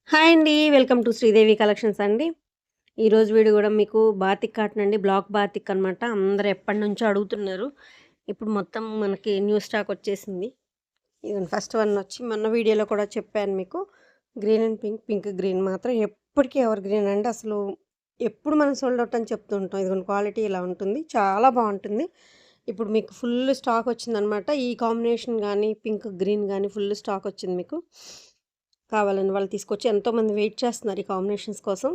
Hi అండి. Welcome to Sridevi collections అండి. ఈరోజు వీడియో గూడా మీకు బాతిక్ కాటన్ అండి. బ్లాక్ బాతిక్ అనమాట. అందరూ ఎప్పటినుంచో అడుగుతున్నారు. ఇప్పుడు మొత్తం మనకి న్యూ స్టాక్ వచ్చేసింది. ఇదిగోండి ఫస్ట్ వన్ వచ్చి మొన్న వీడియోలో కూడా చెప్పాను మీకు. Green and pink, pink green మాత్రం ఎప్పటికీ ఎవర్ గ్రీన్ అండి. అసలు ఎప్పుడు మనం సోల్డ్ అవుట్ అని చెప్తూ ఉంటాం. ఇదిగోండి క్వాలిటీ ఇలా ఉంటుంది. చాలా బావుంటుంది. ఇప్పుడు మీకు ఫుల్ స్టాక్ వచ్చిందనమాట. ఈ కాంబినేషన్ గానీ, పింక్, గ్రీన్ గానీ ఫుల్ స్టాక్ వచ్చింది మీకు. కావాలని వాళ్ళు తీసుకొచ్చి ఎంతోమంది వెయిట్ చేస్తున్నారు ఈ కాంబినేషన్స్ కోసం.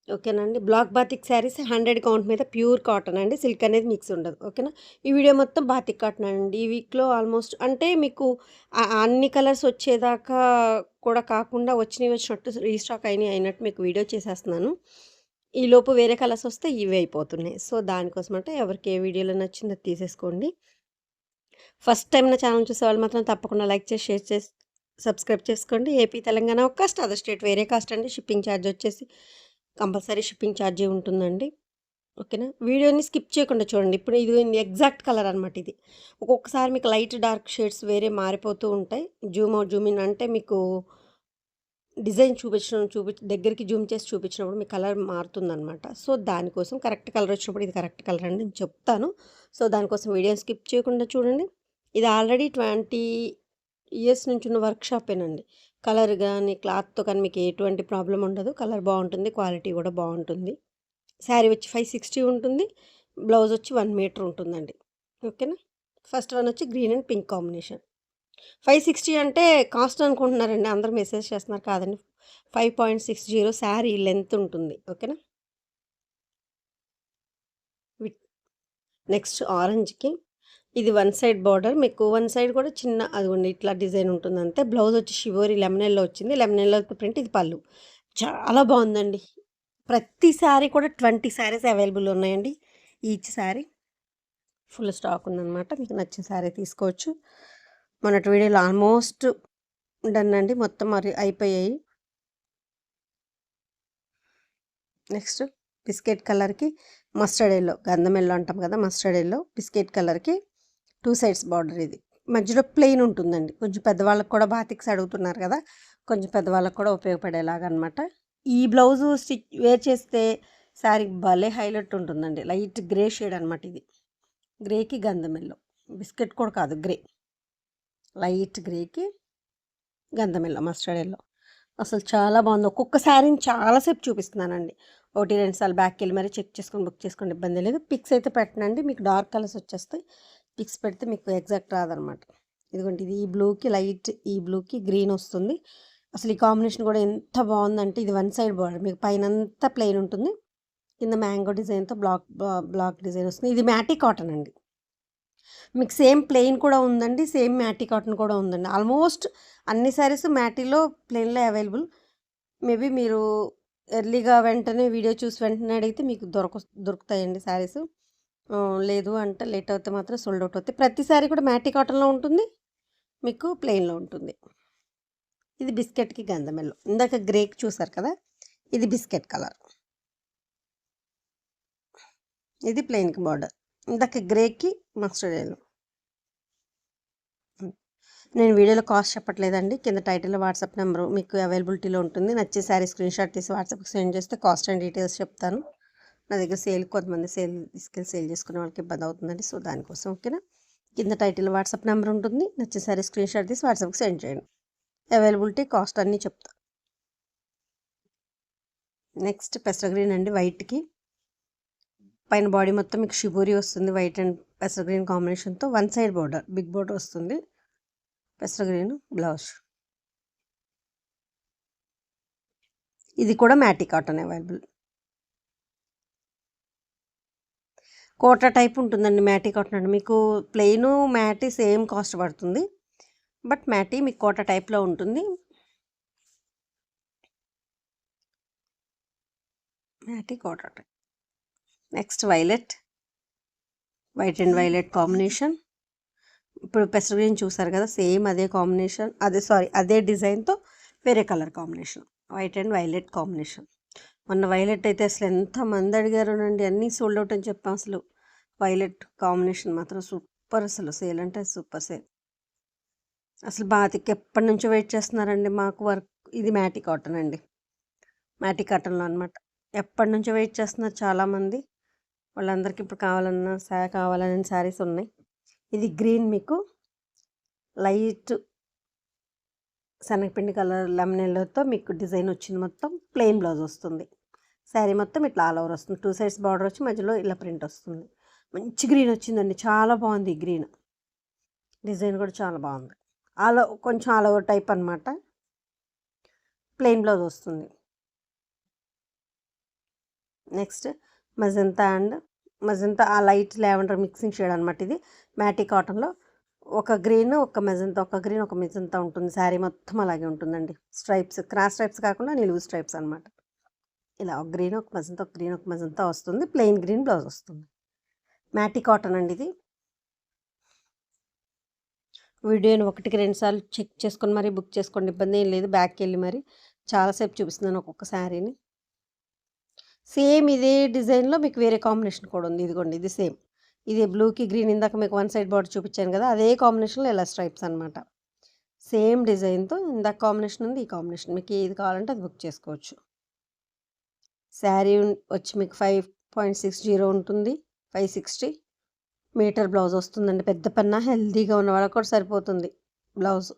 ఓకేనండి. బ్లాక్ బాతిక్ శారీస్ 100 కౌంట్ మీద ప్యూర్ కాటన్ అండి. సిల్క్ అనేది మిక్స్ ఉండదు. ఓకేనా. ఈ వీడియో మొత్తం బాతిక్ కాటన్ అండి. ఈ వీక్‌లో ఆల్మోస్ట్ అంటే మీకు అన్ని కలర్స్ వచ్చేదాకా కూడా కాకుండా వచ్చినవి వచ్చినట్టు రీస్టాక్ అయినయి అయినట్టు మీకు వీడియో చేసేస్తున్నాను. ఈలోపు వేరే కలర్స్ వస్తే ఇవే అయిపోతున్నాయి. సో, దానికోసమంటే ఎవరికి ఏ వీడియోలో నచ్చిందో అది తీసేసుకోండి. ఫస్ట్ టైం నా ఛానల్ చూసేవాళ్ళు మాత్రం తప్పకుండా లైక్ చేసి, షేర్ చేసి, సబ్స్క్రైబ్ చేసుకోండి. ఏపీ, తెలంగాణ ఒక కాస్ట్, అదర్ స్టేట్ వేరే కాస్ట్ అండి. షిప్పింగ్ ఛార్జ్ వచ్చేసి కంపల్సరీ షిప్పింగ్ ఛార్జీ ఉంటుందండి. ఓకేనా. వీడియోని స్కిప్ చేయకుండా చూడండి. ఇప్పుడు ఇది ఎగ్జాక్ట్ కలర్ అనమాట ఇది. ఒక్కొక్కసారి మీకు లైట్, డార్క్ షేడ్స్ వేరే మారిపోతూ ఉంటాయి. జూమ్ అవుట్, జూమ్ ఇన్ అంటే మీకు డిజైన్ దగ్గరికి జూమ్ చేసి చూపించినప్పుడు మీ కలర్ మారుతుందనమాట. సో, దానికోసం కరెక్ట్ కలర్ వచ్చినప్పుడు ఇది కరెక్ట్ కలర్ అని నేను చెప్తాను. సో, దానికోసం వీడియోని స్కిప్ చేయకుండా చూడండి. ఇది ఆల్రెడీ 20 ఇయర్స్ నుంచి ఉన్న వర్క్ షాపేనండి. కలర్ గానీ, క్లాత్‌తో కానీ మీకు ఎటువంటి ప్రాబ్లమ్ ఉండదు. కలర్ బావుంటుంది. క్వాలిటీ కూడా బావుంటుంది. శారీ వచ్చి 560 ఉంటుంది. బ్లౌజ్ వచ్చి 1 మీటర్ ఉంటుందండి. ఓకేనా. ఫస్ట్ వన్ వచ్చి గ్రీన్ అండ్ పింక్ కాంబినేషన్. 560 అంటే కాస్ట్ అనుకుంటున్నారండి. అందరూ మెసేజ్ చేస్తున్నారు. కాదండి. 5.60 శారీ లెంత్ ఉంటుంది. ఓకేనా. విత్ నెక్స్ట్ ఆరెంజ్‌కి ఇది వన్ సైడ్ బార్డర్. మీకు వన్ సైడ్ కూడా చిన్న అదిగోండి ఇట్లా డిజైన్ ఉంటుంది అంతే. బ్లౌజ్ వచ్చి షివోరి లెమన్ యెల్లో వచ్చింది. లెమన్ యెల్లో ప్రింట్ ఇది పళ్ళు. చాలా బావుందండి. ప్రతి శారీ కూడా 20 శారీస్ అవైలబుల్ ఉన్నాయండి. ఈచ్ శారీ ఫుల్ స్టాక్ ఉందనమాట. మీకు నచ్చిన శారీ తీసుకోవచ్చు. మొన్నటి వీడియోలో ఆల్మోస్ట్ డన్ అండి. మొత్తం మరి అయిపోయాయి. నెక్స్ట్ బిస్కెట్ కలర్‌కి మస్టర్డ్ యెల్లో, గంధం యెల్లో అంటాం కదా! మస్టర్డ్ యెల్లో బిస్కెట్ కలర్‌కి 2 సైడ్స్ బార్డర్ ఇది. మధ్యలో ప్లెయిన్ ఉంటుందండి. కొంచెం పెద్దవాళ్ళకి కూడా బాతిక్స్ అడుగుతున్నారు కదా! కొంచెం పెద్దవాళ్ళకి కూడా ఉపయోగపడేలాగా అనమాట. ఈ బ్లౌజు వేర్ చేస్తే శారీకి భలే హైలైట్ ఉంటుందండి. లైట్ గ్రే షేడ్ అనమాట ఇది. గ్రేకి గంధం యెల్లో. బిస్కెట్ కూడా కాదు గ్రే. లైట్ గ్రేకి గంధం యెల్లో, మస్టర్డ్ యెల్లో. అసలు చాలా బాగుంది. ఒక్కొక్క శారీని చాలా సేపు చూపిస్తున్నానండి. 1, 2 సార్లు బ్యాక్‌కెళ్ళి మరి చెక్ చేసుకొని బుక్ చేసుకోండి. ఇబ్బంది లేదు. పిక్స్ అయితే పెట్టనండి. మీకు డార్క్ కలర్స్ వచ్చేస్తాయి. పిక్స్ పెడితే మీకు ఎగ్జాక్ట్ రాదనమాట. ఇదిగోండి ఇది ఈ బ్లూకి లైట్, ఈ బ్లూకి గ్రీన్ వస్తుంది. అసలు ఈ కాంబినేషన్ కూడా ఎంత బాగుందంటే ఇది వన్ సైడ్ బార్డర్. మీకు పైనంతా ప్లెయిన్ ఉంటుంది. కింద మ్యాంగో డిజైన్‌తో బ్లాక్ డిజైన్ వస్తుంది. ఇది మ్యాటీ కాటన్ అండి. మీకు సేమ్ ప్లెయిన్ కూడా ఉందండి. సేమ్ మ్యాటీ కాటన్ కూడా ఉందండి. ఆల్మోస్ట్ అన్ని శారీస్ మ్యాటీలో, ప్లెయిన్‌లో అవైలబుల్. మేబీ మీరు ఎర్లీగా వెంటనే వీడియో చూసి వెంటనే అడిగితే మీకు దొరుకుతాయండి శారీస్. లేదు అంటే లేట్ అవుతే మాత్రం సోల్డ్ అవుట్ అవుతాయి. ప్రతి శారీ కూడా మ్యాటీ కాటన్‌లో ఉంటుంది. మీకు ప్లెయిన్‌లో ఉంటుంది. ఇది బిస్కెట్‌కి గంధం యెల్లో. ఇందాక గ్రేకి చూసారు కదా! ఇది బిస్కెట్ కలర్. ఇది ప్లెయిన్‌కి బార్డర్. ఇందాక గ్రేకి మస్టర్డ్ యెల్లో. నేను వీడియోలో కాస్ట్ చెప్పట్లేదండి. కింద టైటిల్‌లో వాట్సాప్ నెంబరు మీకు అవైలబిలిటీలో ఉంటుంది. నచ్చే శారీ స్క్రీన్‌షాట్ తీసి వాట్సాప్‌కి సెండ్ చేస్తే కాస్ట్ అండ్ డీటెయిల్స్ చెప్తాను. నా దగ్గర కొంతమంది తీసుకెళ్ళి సేల్ చేసుకునే వాళ్ళకి ఇబ్బంది అవుతుందండి. సో, దానికోసం ఓకేనా. కింద టైటిల్‌లో వాట్సాప్ నెంబర్ ఉంటుంది. నచ్చే శారీ స్క్రీన్‌షాట్ తీసి వాట్సాప్‌కి సెండ్ చేయండి. అవైలబిలిటీ, కాస్ట్ అన్నీ చెప్తా. నెక్స్ట్ పెసర గ్రీన్ అండి వైట్‌కి. పైన బాడీ మొత్తం మీకు షిబోరి వస్తుంది. వైట్ అండ్ పెసర గ్రీన్ కాంబినేషన్‌తో one side border, big border వస్తుంది. పెసర గ్రీన్ బ్లౌజ్. ఇది కూడా matty cotton available. Kota type ఉంటుందండి మ్యాటీ కాటన్ అంటే. మీకు ప్లెయిను, మ్యాటీ సేమ్ కాస్ట్ పడుతుంది. బట్ మ్యాటీ మీకు కోటా టైప్‌లో ఉంటుంది. Matty Kota type. Next white and violet combination. ఇప్పుడు పెసర గ్రీన్ చూసారు కదా! సేమ్ అదే కాంబినేషన్, అదే డిజైన్‌తో వేరే colour combination. White and violet combination. మొన్న వైలెట్ అయితే అసలు ఎంతమంది అడిగారోనండి. అన్నీ సోల్డ్ అవుట్ అని చెప్పాం అసలు. వైలెట్ కాంబినేషన్ మాత్రం సూపర్ అసలు. సేల్ అంటే సూపర్ సేల్. అసలు బాతిక్ ఎప్పటినుంచో వెయిట్ చేస్తున్నారండి. మాకు వర్క్ ఇది మ్యాటి కాటన్ అండి. మ్యాటి కాటన్‌లో అనమాట. ఎప్పటినుంచో వెయిట్ చేస్తున్నారు చాలామంది. వాళ్ళందరికీ ఇప్పుడు కావాలని శారీస్ ఉన్నాయి. ఇది గ్రీన్ మీకు లైట్ శనగపిండి కలర్ లెమన్ ఎల్లోతో మీకు డిజైన్ వచ్చింది. మొత్తం ప్లెయిన్ బ్లౌజ్ వస్తుంది. శారీ మొత్తం ఇట్లా ఆల్ ఓవర్ వస్తుంది. 2 సైడ్స్ బార్డర్ వచ్చి మధ్యలో ఇలా ప్రింట్ వస్తుంది. మంచి గ్రీన్ వచ్చిందండి. చాలా బాగుంది ఈ గ్రీన్. డిజైన్ కూడా చాలా బాగుంది. కొంచెం ఆల్ ఓవర్ టైప్ అనమాట. ప్లెయిన్ బ్లౌజ్ వస్తుంది. నెక్స్ట్ మజంతా ఆ లైట్ లావెండర్ మిక్సింగ్ షేడ్ అనమాట. ఇది మ్యాటి కాటన్లో ఒక గ్రీన్ ఒక మెజంతా ఉంటుంది. శారీ మొత్తం అలాగే ఉంటుందండి. స్ట్రైప్స్ క్రాస్ స్ట్రైప్స్ కాకుండా నిలువు స్ట్రైప్స్ అనమాట. ఇలా ఒక గ్రీన్ ఒక మెజంతా వస్తుంది. ప్లెయిన్ గ్రీన్ బ్లౌజ్ వస్తుంది. మ్యాటి కాటన్ అండి ఇది. వీడియోని 1కి 2 సార్లు చెక్ చేసుకొని మరీ బుక్ చేసుకోండి. ఇబ్బంది ఏం లేదు. బ్యాక్కి వెళ్ళి మరి చాలాసేపు చూపిస్తున్నాను ఒక్కొక్క శారీని. సేమ్ ఇదే డిజైన్లో మీకు వేరే కాంబినేషన్ కూడా ఉంది. ఇదిగోండి ఇది సేమ్. ఇది బ్లూకి గ్రీన్ ఇందాక మీకు వన్ సైడ్ బార్డర్ చూపించాను కదా, అదే కాంబినేషన్లో ఇలా స్ట్రైప్స్ అనమాట. సేమ్ డిజైన్తో ఇందాక కాంబినేషన్ ఉంది, ఈ కాంబినేషన్. మీకు ఏది కావాలంటే అది బుక్ చేసుకోవచ్చు. శారీ వచ్చి మీకు 5.60 ఉంటుంది. 560 మీటర్ బ్లౌజ్ వస్తుందండి. పెద్ద పన్నా హెల్దీగా ఉన్న వాళ్ళకి కూడా సరిపోతుంది బ్లౌజ్.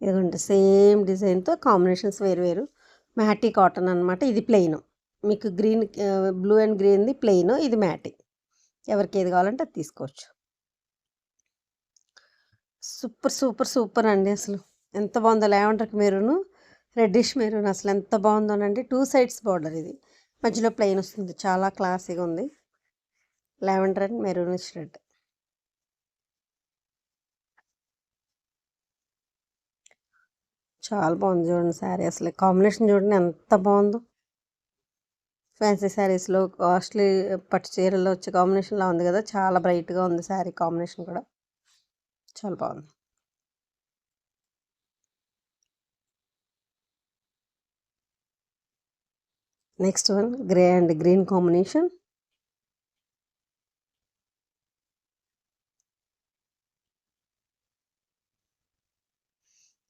ఇదిగోండి సేమ్ డిజైన్తో కాంబినేషన్స్ వేరు మ్యాటి కాటన్ అనమాట. ఇది ప్లెయిన్. మీకు గ్రీన్ బ్లూ అండ్ గ్రీన్ది ప్లెయిన్, ఇది మ్యాటి. ఎవరికి ఏది కావాలంటే అది తీసుకోవచ్చు. సూపర్ అండి. అసలు ఎంత బాగుందో లావెండర్కి మెరూన్, రెడ్డిష్ మెరూన్. అసలు ఎంత బాగుందోనండి. 2 సైడ్స్ బార్డర్. ఇది మధ్యలో ప్లెయిన్ వస్తుంది. చాలా క్లాసీగా ఉంది. Lavender and maroonish red. చాలా బాగుంది చూడండి శారీ. అసలు కాంబినేషన్ చూడండి ఎంత బాగుందో. ఫ్యాన్సీ శారీస్లో కాస్ట్లీ పట్టు చీరల్లో వచ్చే కాంబినేషన్లా ఉంది కదా, చాలా బ్రైట్గా ఉంది శారీ కాంబినేషన్ కూడా. చాలా బాగుంది. Next one grey and green combination.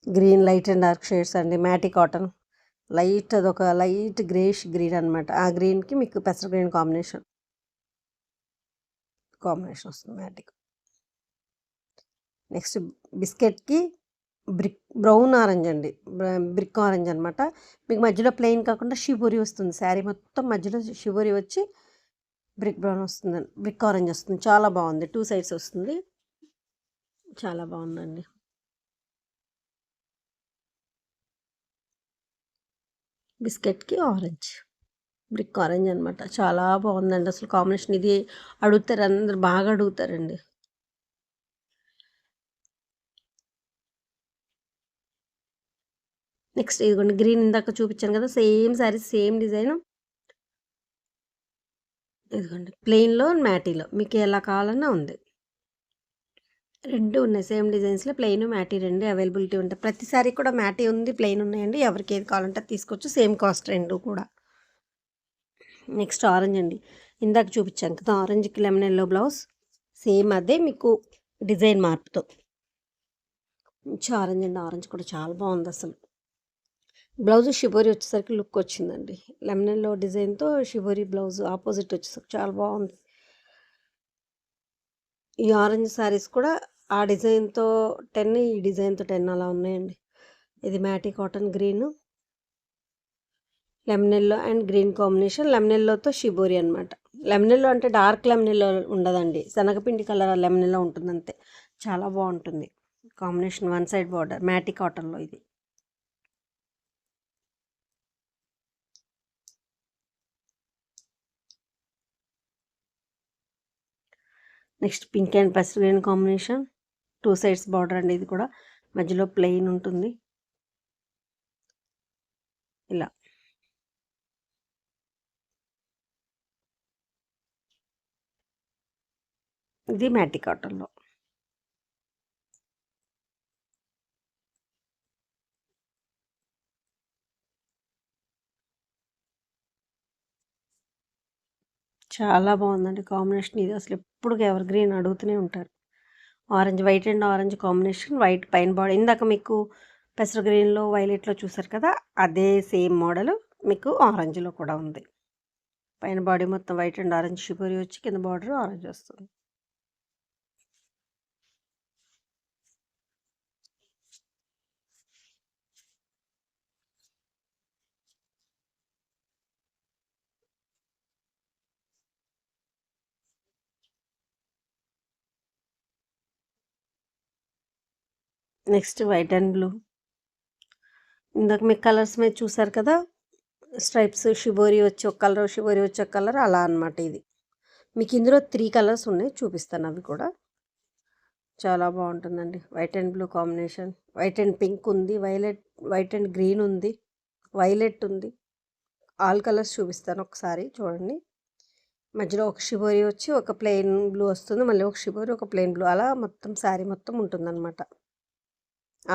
Green light and dark shades అండి. మ్యాటి కాటన్ లైట్, అదొక లైట్ గ్రేష్ గ్రీన్ అనమాట. ఆ గ్రీన్కి మీకు పెసర గ్రీన్ కాంబినేషన్ వస్తుంది మ్యాటిక్. నెక్స్ట్ బిస్కెట్కి బ్రౌన్ ఆరెంజ్ అండి. బ్రిక్ ఆరెంజ్ అనమాట. మీకు మధ్యలో ప్లెయిన్ కాకుండా షిబోరి వస్తుంది. శారీ మొత్తం మధ్యలో షిబోరి వచ్చి బ్రిక్ ఆరెంజ్ వస్తుంది. చాలా బాగుంది. 2 సైడ్స్ వస్తుంది. చాలా బాగుందండి. బిస్కెట్కి ఆరెంజ్, బ్రిక్ ఆరెంజ్ అనమాట. చాలా బాగుందండి అసలు కాంబినేషన్. ఇది అడుగుతారు, అందరు బాగా అడుగుతారండి. నెక్స్ట్ ఇదిగోండి గ్రీన్ ఇందాక చూపించాను కదా, సేమ్ శారీ సేమ్ డిజైన్. ఇదిగోండి ప్లెయిన్లో మ్యాటీలో మీకు ఎలా కావాలన్నా ఉంది. 2 ఉన్నాయి సేమ్ డిజైన్స్లో. ప్లెయిన్ మ్యాటీ 2 అవైలబిలిటీ ఉంటాయి. ప్రతి శారీ కూడా మ్యాటీ ఉంది, ప్లెయిన్ ఉన్నాయండి. ఎవరికి ఏది కావాలంటే తీసుకోవచ్చు. సేమ్ కాస్ట్ 2 కూడా. నెక్స్ట్ ఆరెంజ్ అండి. ఇందాక చూపించాను కదా ఆరెంజ్కి లెమన్ ఎల్లో బ్లౌజ్. సేమ్ అదే మీకు డిజైన్ మార్పుతో. మంచి ఆరెంజ్ అండి. ఆరెంజ్ కూడా చాలా బాగుంది అసలు. బ్లౌజ్ షిబోరి వచ్చేసరికి లుక్ వచ్చిందండి. లెమన్ ఎల్లో డిజైన్తో షిబోరి బ్లౌజ్ ఆపోజిట్ వచ్చేసరికి చాలా బాగుంది. ఈ ఆరెంజ్ శారీస్ కూడా ఆ డిజైన్తో 10, ఈ డిజైన్తో 10 అలా ఉన్నాయండి. ఇది matty cotton green, lemon yellow and green combination. Lemon ఎల్లోతో షిబోరి అనమాట. లెమన్ ఎల్లో అంటే డార్క్ లెమన్ ఎల్లో ఉండదండి, శనగపిండి కలర్ లెమన్ ఎల్లో ఉంటుంది అంతే. చాలా బాగుంటుంది combination. One side border matty కాటన్లో ఇది. నెక్స్ట్ పింక్ అండ్ పెసర్ గ్రీన్ కాంబినేషన్. 2 సైడ్స్ బార్డర్ అండి. ఇది కూడా మధ్యలో ప్లెయిన్ ఉంటుంది ఇలా. ఇది మ్యాటీ కాటన్లో. చాలా బాగుందండి కాంబినేషన్. ఇది అసలు ఎప్పుడు ఎవర్ గ్రీన్ అడుగుతూనే ఉంటారు. Orange, white and orange combination. White పైన బాడీ ఇందాక మీకు పెసర గ్రీన్లో వైలెట్లో చూసారు కదా, అదే సేమ్ మోడల్ మీకు ఆరెంజ్లో కూడా ఉంది. పైన బాడీ మొత్తం వైట్ అండ్ ఆరెంజ్ షిబోరి వచ్చి కింద బార్డర్ ఆరెంజ్ వస్తుంది. Next white and blue. ఇందాక మీకు కలర్స్ మీద చూసారు కదా, స్ట్రైప్స్ షిబోరి వచ్చి ఒక కలర్, షిబోరి వచ్చి ఒక కలర్, అలా అనమాట. ఇది మీకు ఇందులో 3 కలర్స్ ఉన్నాయి, చూపిస్తాను అవి కూడా. చాలా బాగుంటుందండి. White and blue combination. White and pink ఉంది, వైట్ అండ్ గ్రీన్ ఉంది, వైలెట్ ఉంది. ఆల్ కలర్స్ చూపిస్తాను ఒకసారి చూడండి. మధ్యలో ఒక షిబోరి వచ్చి ఒక ప్లెయిన్ బ్లూ వస్తుంది, మళ్ళీ ఒక షిబోరి ఒక ప్లెయిన్ బ్లూ, అలా మొత్తం శారీ మొత్తం ఉంటుందన్నమాట.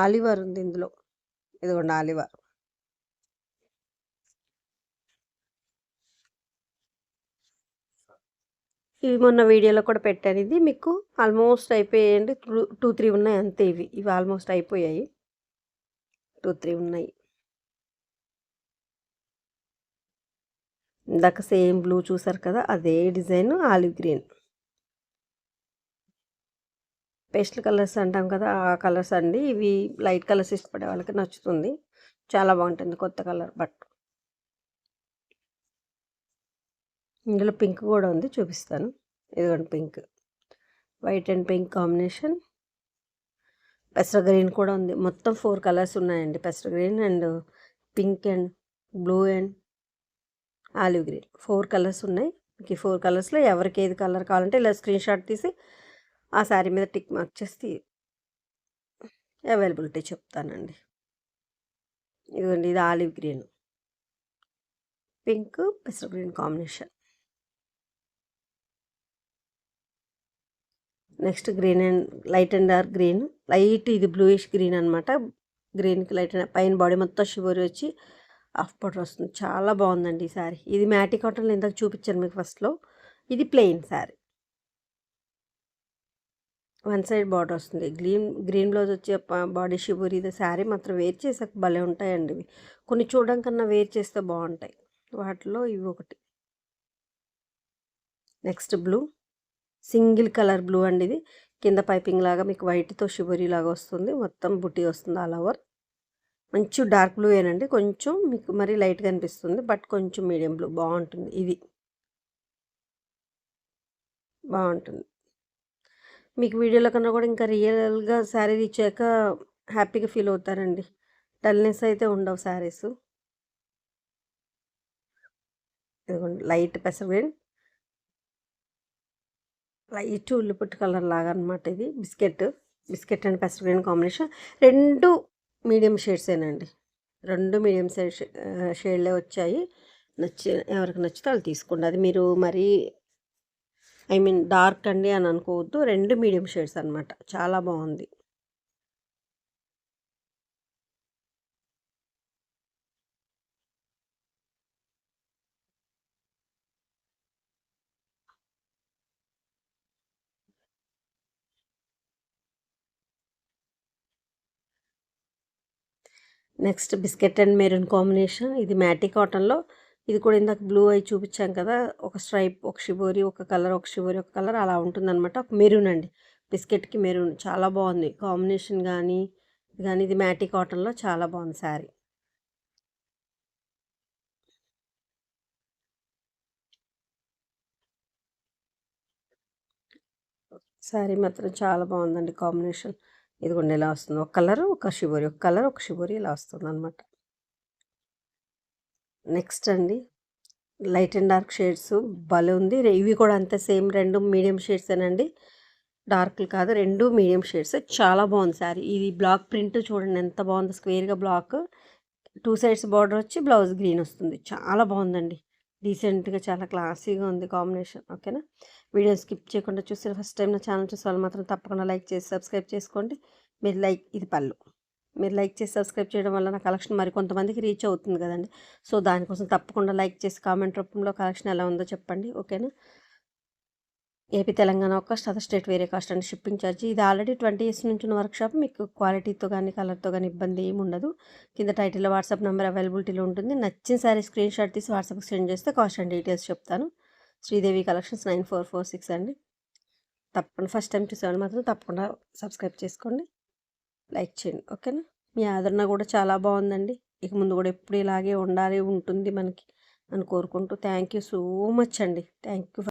ఆలివర్ ఉంది ఇందులో, ఇదిగోండి ఆలివర్. ఇవి మొన్న వీడియోలో కూడా పెట్టాను. ఇది మీకు ఆల్మోస్ట్ అయిపోయాయండి. 2-3 ఉన్నాయి అంతే. ఇవి ఆల్మోస్ట్ అయిపోయాయి. 2-3 ఉన్నాయి. ఇందాక సేమ్ బ్లూ చూసారు కదా, అదే design olive green. Pastel colours అంటాం కదా, ఆ కలర్స్ అండి. ఇవి లైట్ కలర్స్ ఇష్టపడే వాళ్ళకి నచ్చుతుంది. చాలా బాగుంటుంది కొత్త కలర్. బట్ ఇందులో పింక్ కూడా ఉంది, చూపిస్తాను. ఇదిగోండి pink, white and pink combination. పెసర గ్రీన్ కూడా ఉంది. మొత్తం 4 కలర్స్ ఉన్నాయండి. పెసర green and pink and blue and olive green, 4 colours ఉన్నాయి. మీకు ఈ 4 కలర్స్లో ఎవరికి ఏది కలర్ కావాలంటే ఇలా స్క్రీన్ షాట్ తీసి ఆ శారీ మీద టిక్ మార్క్ చేసి అవైలబిలిటీ చెప్తానండి. ఇదిగోండి, ఇది ఆలివ్ గ్రీన్, పింక్ పెసర green combination. Next green and light and dark green. Light ఇది బ్లూయిష్ గ్రీన్ అనమాట. గ్రీన్కి లైట్ పైన బాడీ మొత్తం షివరి వచ్చి హాఫ్ బార్డర్ వస్తుంది. చాలా బాగుందండి ఈ శారీ. ఇది మ్యాటీ కాటన్లో ఇందాక చూపించాను మీకు ఫస్ట్లో. ఇది ప్లెయిన్ శారీ, 1 సైడ్ బార్డర్ వస్తుంది. గ్రీన్ బ్లౌజ్ వచ్చే బాడీ షివరి. ఇది శారీ మాత్రం వేర్ చేసాక భలే ఉంటాయండి ఇవి. కొన్ని చూడడం కన్నా వేర్ చేస్తే బాగుంటాయి. వాటిలో ఇవి ఒకటి. Next blue, single colour blue అండి. ఇది కింద పైపింగ్ లాగా మీకు వైట్తో షిబోరీ లాగా వస్తుంది, మొత్తం బుట్టి వస్తుంది ఆల్ ఓవర్. మంచి డార్క్ బ్లూ ఏనండి, కొంచెం మీకు మరీ లైట్గా అనిపిస్తుంది, బట్ కొంచెం మీడియం బ్లూ బాగుంటుంది. ఇది బాగుంటుంది. మీకు వీడియోలో కన్నా కూడా ఇంకా రియల్గా శారీ ఇచ్చాక హ్యాపీగా ఫీల్ అవుతారండి. డల్నెస్ అయితే ఉండవు శారీస్. ఇదిగోండి లైట్ పెసర గ్రీన్, లైట్ ఉల్లిపుట్టు కలర్ లాగా అనమాట. ఇది బిస్కెట్ అండ్ పెసర గ్రీన్ కాంబినేషన్. 2 మీడియం షేడ్సేనండి. 2 మీడియం షేడ్లే వచ్చాయి. ఎవరికి నచ్చితే వాళ్ళు తీసుకోండి. అది మీరు మరీ డార్క్ అండి అని అనుకోవద్దు. 2 మీడియం షేడ్స్ అనమాట. చాలా బాగుంది. Next biscuit and maroon combination. ఇది మ్యాటీ కాటన్లో. ఇది కూడా ఇందాక బ్లూ అయి చూపించాం కదా, ఒక స్ట్రైప్, ఒక షిబోరి ఒక కలర్, ఒక షిబోరి ఒక కలర్, అలా ఉంటుందన్నమాట. మెరూన్ అండి, బిస్కెట్కి మెరూన్. చాలా బాగుంది కాంబినేషన్. కానీ ఇది మ్యాటీ కాటన్లో చాలా బాగుంది శారీ. శారీ మాత్రం చాలా బాగుందండి కాంబినేషన్. ఇదిగోండి ఇలా వస్తుంది, ఒక కలర్ ఒక షిబోరి, ఒక కలర్ ఒక షిబోరి, ఇలా వస్తుంది అనమాట. నెక్స్ట్ అండి లైట్ అండ్ డార్క్ షేడ్స్ భలే ఉంది. ఇవి కూడా అంతే సేమ్ 2 మీడియం షేడ్సేనండి, డార్క్లు కాదు, 2 మీడియం షేడ్స్. చాలా బాగుంది శారీ. ఇది బ్లాక్ ప్రింట్ చూడండి ఎంత బాగుంది, స్క్వేర్గా బ్లాక్, 2 సైడ్స్ బార్డర్ వచ్చి బ్లౌజ్ గ్రీన్ వస్తుంది. చాలా బాగుందండి, డీసెంట్గా చాలా క్లాసీగా ఉంది కాంబినేషన్. ఓకేనా, వీడియో స్కిప్ చేయకుండా చూస్తే ఫస్ట్ టైం నా ఛానల్ చూసే వాళ్ళు మాత్రం తప్పకుండా లైక్ చేసి సబ్స్క్రైబ్ చేసుకోండి. ఇది పళ్ళు. మీరు లైక్ చేసి సబ్స్క్రైబ్ చేయడం వల్ల నా కలెక్షన్ మరి కొంతమందికి రీచ్ అవుతుంది కదండి. సో దానికోసం తప్పకుండా లైక్ చేసి కామెంట్ రూపంలో కలెక్షన్ ఎలా ఉందో చెప్పండి. ఓకేనా. ఏపీ, తెలంగాణ ఒక కాస్ట్, అదర్ స్టేట్ వేరే కాస్ట్ అండి షిప్పింగ్ ఛార్జ్. ఇది ఆల్రెడీ 20 ఇయర్స్ నుంచి ఉన్న వర్క్షాప్. మీకు క్వాలిటీతో కానీ కలర్తో కానీ ఇబ్బంది ఏమి ఉండదు. కింద టైటిల్లో వాట్సాప్ నెంబర్ అవైలబిలిటీలో ఉంటుంది. నచ్చిన సారీ స్క్రీన్ షాట్ తీసి వాట్సాప్కి సెండ్ చేస్తే కాస్ట్ అండ్ డీటెయిల్స్ చెప్తాను. శ్రీదేవి కలెక్షన్స్ 9446 అండి. తప్పకుండా ఫస్ట్ టైం చూసేవాళ్ళు మాత్రం తప్పకుండా సబ్స్క్రైబ్ చేసుకోండి, లైక్ చేయండి. ఓకేనా? మీ ఆదరణ కూడా చాలా బాగుందండి. ఇక ముందు కూడా ఎప్పుడు ఇలాగే ఉండాలి ఉంటుంది మనకి అని కోరుకుంటూ థ్యాంక్ యూ సో మచ్ అండి. Thank you.